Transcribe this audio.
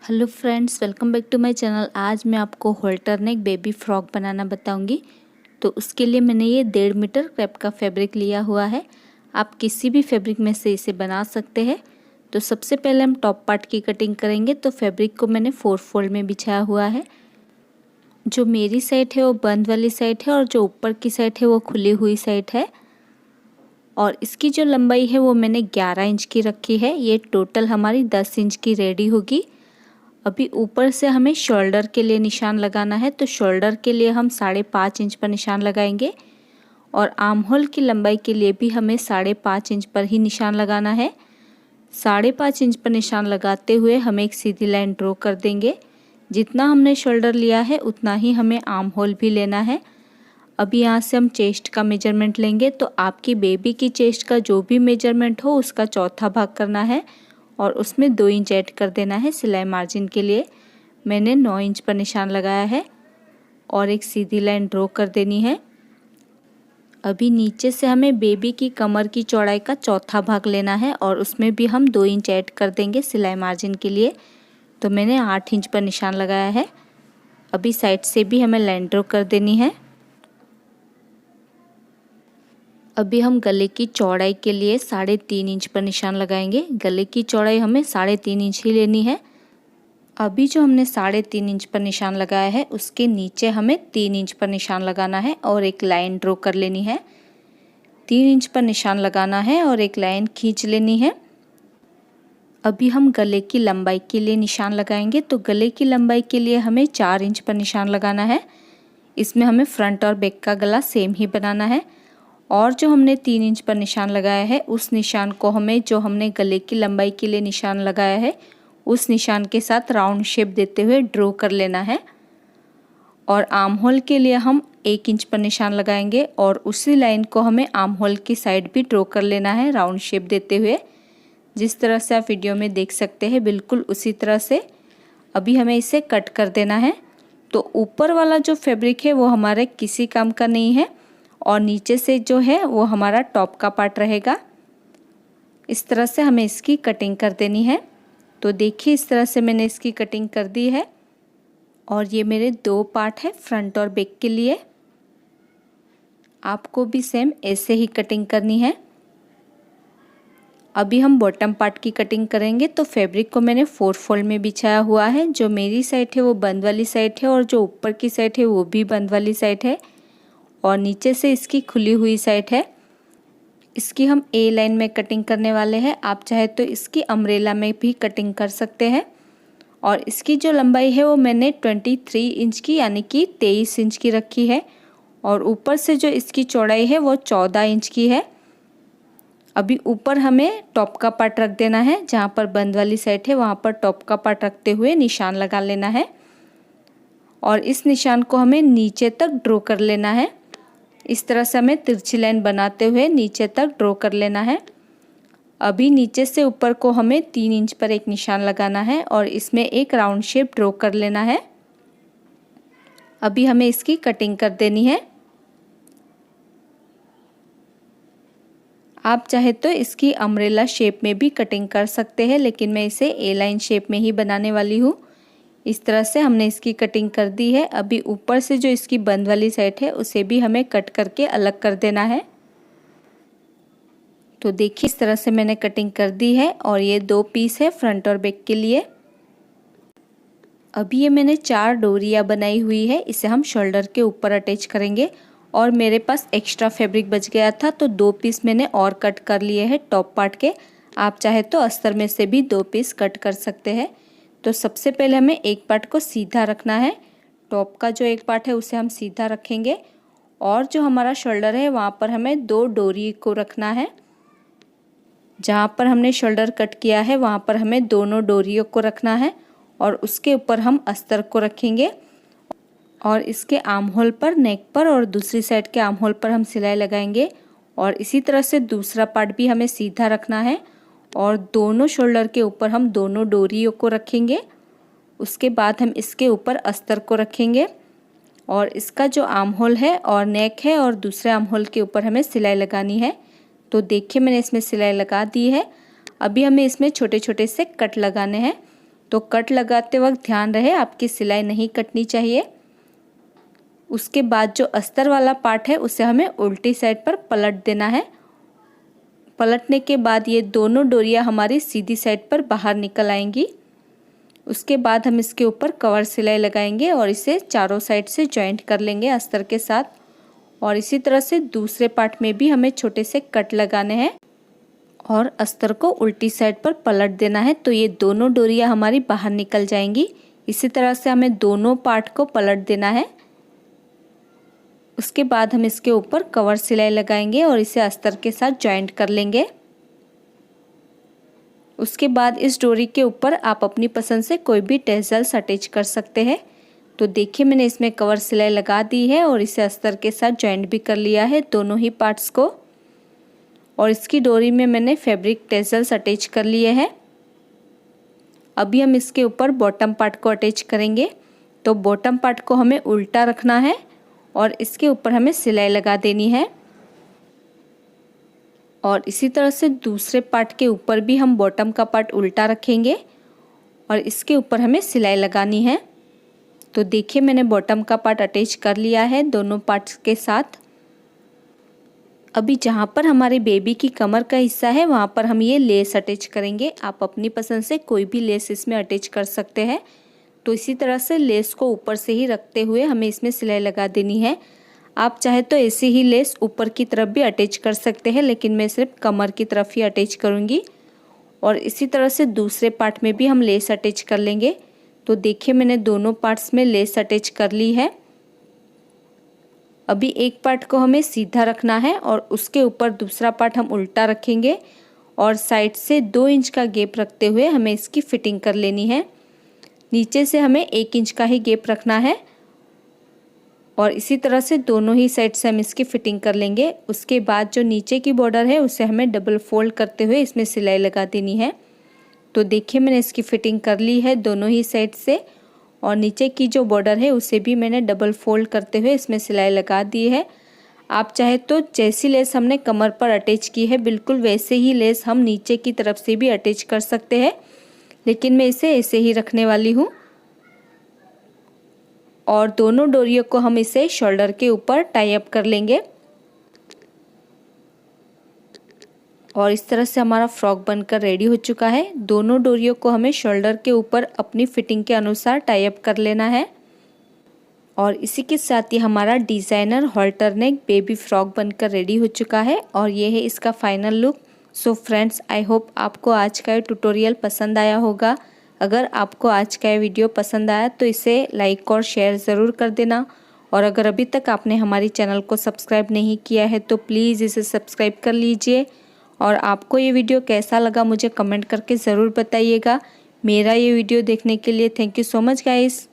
Hello friends, welcome back to my channel. आज मैं आपको होल्टर नेक बेबी फ्रॉक बनाना बताऊंगी। तो उसके लिए मैंने ये 1.5 मीटर क्रेप का फैब्रिक लिया हुआ है। आप किसी भी फैब्रिक में से इसे बना सकते हैं। तो सबसे पहले हम टॉप पार्ट की कटिंग करेंगे। तो फैब्रिक को मैंने 4 फोल्ड में बिछाया हुआ है। जो मेरी साइड है वो बंद वाली साइड है और जो ऊपर की साइड है वो खुली हुई साइड है। और इसकी जो लंबाई है वो मैंने 11 इंच की रखी है। ये टोटल हमारी 10 इंच की रेडी होगी। अभी ऊपर से हमें शोल्डर के लिए निशान लगाना है। तो शोल्डर के लिए हम 5.5 इंच पर निशान लगाएंगे और आर्म होल की लंबाई के लिए भी हमें 5.5 इंच पर ही निशान लगाना है। 5.5 इंच पर निशान लगाते हुए हम एक सीधी लाइन ड्रॉ कर देंगे। जितना हमने शोल्डर लिया है उतना ही हमें आर्म होल भी लेना है। अभी यहाँ से हम चेस्ट का मेजरमेंट लेंगे। तो आपकी बेबी की चेस्ट का जो भी मेजरमेंट हो उसका चौथा भाग करना है और उसमें 2 इंच ऐड कर देना है सिलाई मार्जिन के लिए। मैंने 9 इंच पर निशान लगाया है और एक सीधी लाइन ड्रॉ कर देनी है। अभी नीचे से हमें बेबी की कमर की चौड़ाई का चौथा भाग लेना है और उसमें भी हम 2 इंच ऐड कर देंगे सिलाई मार्जिन के लिए। तो मैंने 8 इंच पर निशान लगाया है। अभी साइड से भी हमें लाइन ड्रॉ कर देनी है। अभी हम गले की चौड़ाई के लिए 3.5 इंच पर निशान लगाएंगे। गले की चौड़ाई हमें 3.5 इंच ही लेनी है। अभी जो हमने 3.5 इंच पर निशान लगाया है उसके नीचे हमें 3 इंच पर निशान लगाना है और एक लाइन ड्रॉ कर लेनी है। 3 इंच पर निशान लगाना है और एक लाइन खींच लेनी है। अभी हम गले की लंबाई के लिए निशान लगाएंगे। तो गले की लंबाई के लिए हमें 4 इंच पर निशान लगाना है। इसमें हमें फ्रंट और बैक का गला सेम ही बनाना है। और जो हमने 3 इंच पर निशान लगाया है उस निशान को हमें जो हमने गले की लंबाई के लिए निशान लगाया है उस निशान के साथ राउंड शेप देते हुए ड्रॉ कर लेना है। और आर्म होल के लिए हम 1 इंच पर निशान लगाएंगे और उसी लाइन को हमें आर्म होल की साइड भी ड्रॉ कर लेना है राउंड शेप देते हुए। जिस तरह से आप वीडियो में देख सकते हैं बिल्कुल उसी तरह से अभी हमें इसे कट कर देना है। तो ऊपर वाला जो फैब्रिक है वो हमारे किसी काम का नहीं है और नीचे से जो है वो हमारा टॉप का पार्ट रहेगा। इस तरह से हमें इसकी कटिंग कर देनी है। तो देखिए इस तरह से मैंने इसकी कटिंग कर दी है और ये मेरे 2 पार्ट है फ्रंट और बैक के लिए। आपको भी सेम ऐसे ही कटिंग करनी है। अभी हम बॉटम पार्ट की कटिंग करेंगे। तो फैब्रिक को मैंने 4 फोल्ड में बिछाया हुआ है। जो मेरी साइड है वो बंद वाली साइड है और जो ऊपर की साइड है वो भी बंद वाली साइड है और नीचे से इसकी खुली हुई साइड है। इसकी हम ए लाइन में कटिंग करने वाले हैं। आप चाहे तो इसकी अम्ब्रेला में भी कटिंग कर सकते हैं। और इसकी जो लंबाई है वो मैंने 23 इंच की यानी कि 23 इंच की रखी है और ऊपर से जो इसकी चौड़ाई है वो 14 इंच की है। अभी ऊपर हमें टॉप का पार्ट रख देना है। जहाँ पर बंद वाली साइड है वहाँ पर टॉप का पार्ट रखते हुए निशान लगा लेना है और इस निशान को हमें नीचे तक ड्रॉ कर लेना है। इस तरह से हमें तिरछी लाइन बनाते हुए नीचे तक ड्रॉ कर लेना है। अभी नीचे से ऊपर को हमें 3 इंच पर एक निशान लगाना है और इसमें एक राउंड शेप ड्रॉ कर लेना है। अभी हमें इसकी कटिंग कर देनी है। आप चाहे तो इसकी अम्ब्रेला शेप में भी कटिंग कर सकते हैं लेकिन मैं इसे ए लाइन शेप में ही बनाने वाली हूँ। इस तरह से हमने इसकी कटिंग कर दी है। अभी ऊपर से जो इसकी बंद वाली साइड है उसे भी हमें कट करके अलग कर देना है। तो देखिए इस तरह से मैंने कटिंग कर दी है और ये 2 पीस है फ्रंट और बैक के लिए। अभी ये मैंने 4 डोरियाँ बनाई हुई है। इसे हम शोल्डर के ऊपर अटैच करेंगे और मेरे पास एक्स्ट्रा फैब्रिक बच गया था तो 2 पीस मैंने और कट कर लिए हैं टॉप पार्ट के। आप चाहे तो अस्तर में से भी 2 पीस कट कर सकते हैं। तो सबसे पहले हमें एक पार्ट को सीधा रखना है। टॉप का जो एक पार्ट है उसे हम सीधा रखेंगे और जो हमारा शोल्डर है वहाँ पर हमें 2 डोरी को रखना है। जहाँ पर हमने शोल्डर कट किया है वहाँ पर हमें दोनों डोरियों को रखना है और उसके ऊपर हम अस्तर को रखेंगे और इसके आर्म होल पर, नेक पर और दूसरी साइड के आर्म होल पर हम सिलाई लगाएंगे। और इसी तरह से दूसरा पार्ट भी हमें सीधा रखना है और दोनों शोल्डर के ऊपर हम दोनों डोरियों को रखेंगे। उसके बाद हम इसके ऊपर अस्तर को रखेंगे और इसका जो आर्म होल है और नेक है और दूसरे आर्म होल के ऊपर हमें सिलाई लगानी है। तो देखिए मैंने इसमें सिलाई लगा दी है। अभी हमें इसमें छोटे छोटे से कट लगाने हैं। तो कट लगाते वक्त ध्यान रहे आपकी सिलाई नहीं कटनी चाहिए। उसके बाद जो अस्तर वाला पार्ट है उसे हमें उल्टी साइड पर पलट देना है। पलटने के बाद ये दोनों डोरियां हमारी सीधी साइड पर बाहर निकल आएंगी। उसके बाद हम इसके ऊपर कवर सिलाई लगाएंगे और इसे चारों साइड से जॉइंट कर लेंगे अस्तर के साथ। और इसी तरह से दूसरे पार्ट में भी हमें छोटे से कट लगाने हैं और अस्तर को उल्टी साइड पर पलट देना है, तो ये दोनों डोरियां हमारी बाहर निकल जाएंगी। इसी तरह से हमें दोनों पार्ट को पलट देना है। उसके बाद हम इसके ऊपर कवर सिलाई लगाएंगे और इसे अस्तर के साथ जॉइंट कर लेंगे। उसके बाद इस डोरी के ऊपर आप अपनी पसंद से कोई भी टेसल्स अटैच कर सकते हैं। तो देखिए मैंने इसमें कवर सिलाई लगा दी है और इसे अस्तर के साथ जॉइंट भी कर लिया है दोनों ही पार्ट्स को। और इसकी डोरी में मैंने फैब्रिक टेसल्स अटैच कर लिए हैं। अभी हम इसके ऊपर बॉटम पार्ट को अटैच करेंगे। तो बॉटम पार्ट को हमें उल्टा रखना है और इसके ऊपर हमें सिलाई लगा देनी है। और इसी तरह से दूसरे पार्ट के ऊपर भी हम बॉटम का पार्ट उल्टा रखेंगे और इसके ऊपर हमें सिलाई लगानी है। तो देखिए मैंने बॉटम का पार्ट अटैच कर लिया है दोनों पार्ट्स के साथ। अभी जहाँ पर हमारे बेबी की कमर का हिस्सा है वहाँ पर हम ये लेस अटैच करेंगे। आप अपनी पसंद से कोई भी लेस इसमें अटैच कर सकते हैं। तो इसी तरह से लेस को ऊपर से ही रखते हुए हमें इसमें सिलाई लगा देनी है। आप चाहे तो ऐसे ही लेस ऊपर की तरफ भी अटैच कर सकते हैं, लेकिन मैं सिर्फ कमर की तरफ ही अटैच करूँगी। और इसी तरह से दूसरे पार्ट में भी हम लेस अटैच कर लेंगे। तो देखिए मैंने दोनों पार्ट्स में लेस अटैच कर ली है। अभी एक पार्ट को हमें सीधा रखना है और उसके ऊपर दूसरा पार्ट हम उल्टा रखेंगे और साइड से 2 इंच का गैप रखते हुए हमें इसकी फिटिंग कर लेनी है। नीचे से हमें 1 इंच का ही गैप रखना है और इसी तरह से दोनों ही साइड से हम इसकी फिटिंग कर लेंगे। उसके बाद जो नीचे की बॉर्डर है उसे हमें डबल फोल्ड करते हुए इसमें सिलाई लगा देनी है। तो देखिए मैंने इसकी फिटिंग कर ली है दोनों ही साइड से और नीचे की जो बॉर्डर है उसे भी मैंने डबल फोल्ड करते हुए इसमें सिलाई लगा दी है। आप चाहे तो जैसी लेस हमने कमर पर अटैच की है बिल्कुल वैसे ही लेस हम नीचे की तरफ से भी अटैच कर सकते हैं, लेकिन मैं इसे ऐसे ही रखने वाली हूँ। और दोनों डोरियों को हम इसे शोल्डर के ऊपर टाई अप कर लेंगे और इस तरह से हमारा फ्रॉक बनकर रेडी हो चुका है। दोनों डोरियों को हमें शोल्डर के ऊपर अपनी फिटिंग के अनुसार टाई अप कर लेना है। और इसी के साथ ही हमारा designer halter neck baby frock बनकर रेडी हो चुका है और ये है इसका final look. So friends, I hope आपको आज का ये ट्यूटोरियल पसंद आया होगा। अगर आपको आज का ये वीडियो पसंद आया तो इसे लाइक और शेयर ज़रूर कर देना। और अगर अभी तक आपने हमारी चैनल को सब्सक्राइब नहीं किया है तो प्लीज़ इसे सब्सक्राइब कर लीजिए। और आपको ये वीडियो कैसा लगा मुझे कमेंट करके ज़रूर बताइएगा। मेरा ये वीडियो देखने के लिए thank you so much guys.